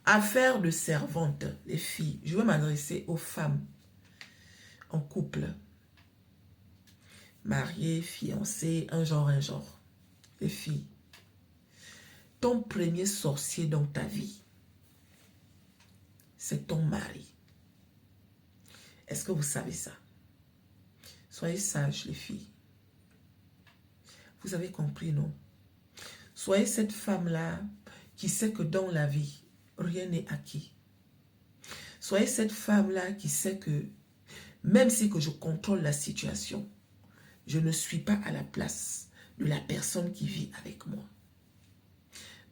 Affaire de servante, les filles. Je veux m'adresser aux femmes en couple. Mariées, fiancées, un genre. Les filles. Ton premier sorcier dans ta vie, c'est ton mari. Est-ce que vous savez ça? Soyez sages, les filles. Vous avez compris, non? Soyez cette femme-là qui sait que dans la vie, rien n'est acquis. Soyez cette femme-là qui sait que même si que je contrôle la situation, je ne suis pas à la place de la personne qui vit avec moi.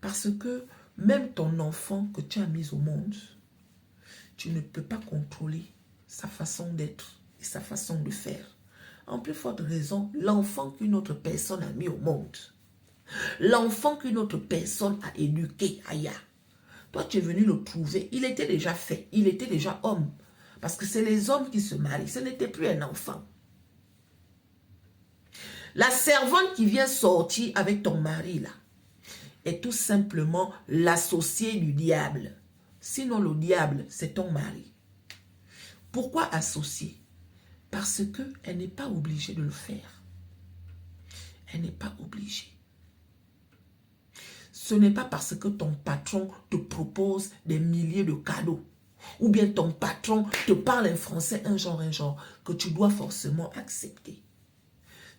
Parce que même ton enfant que tu as mis au monde, tu ne peux pas contrôler sa façon d'être et sa façon de faire. En plus forte raison, l'enfant qu'une autre personne a mis au monde. L'enfant qu'une autre personne a éduqué, Aya. Toi, tu es venu le trouver. Il était déjà fait. Il était déjà homme. Parce que c'est les hommes qui se marient. Ce n'était plus un enfant. La servante qui vient sortir avec ton mari, là, est tout simplement l'associé du diable. Sinon, le diable, c'est ton mari. Pourquoi associé? Parce qu'elle n'est pas obligée de le faire. Elle n'est pas obligée. Ce n'est pas parce que ton patron te propose des milliers de cadeaux ou bien ton patron te parle en français un genre que tu dois forcément accepter.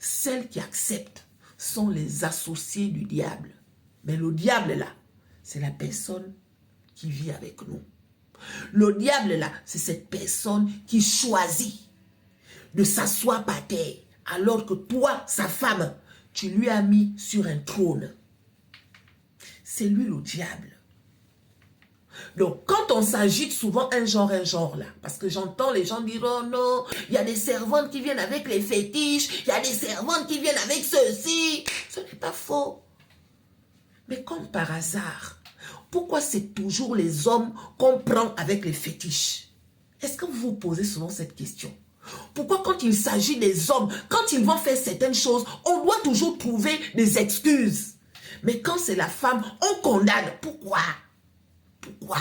Celles qui acceptent sont les associés du diable. Mais le diable là, c'est la personne qui vit avec nous. Le diable là, c'est cette personne qui choisit de s'asseoir par terre alors que toi, sa femme, tu lui as mis sur un trône. C'est lui le diable. Donc, quand on s'agite souvent un genre là, parce que j'entends les gens dire, oh non, il y a des servantes qui viennent avec les fétiches, il y a des servantes qui viennent avec ceci. Ce n'est pas faux. Mais comme par hasard, pourquoi c'est toujours les hommes qu'on prend avec les fétiches? Est-ce que vous vous posez souvent cette question? Pourquoi quand il s'agit des hommes, quand ils vont faire certaines choses, on doit toujours trouver des excuses? Mais quand c'est la femme, on condamne. Pourquoi? Pourquoi?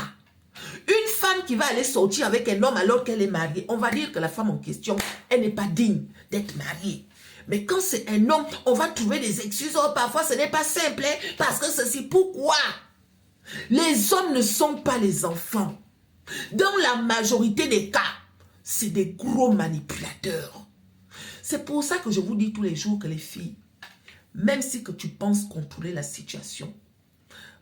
Une femme qui va aller sortir avec un homme alors qu'elle est mariée, on va dire que la femme en question, elle n'est pas digne d'être mariée. Mais quand c'est un homme, on va trouver des excuses. Oh, parfois, ce n'est pas simple, hein, parce que ceci, pourquoi? Les hommes ne sont pas les enfants. Dans la majorité des cas, c'est des gros manipulateurs. C'est pour ça que je vous dis tous les jours que les filles, même si que tu penses contrôler la situation,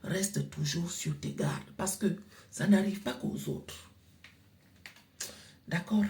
reste toujours sur tes gardes parce que ça n'arrive pas qu'aux autres. D'accord?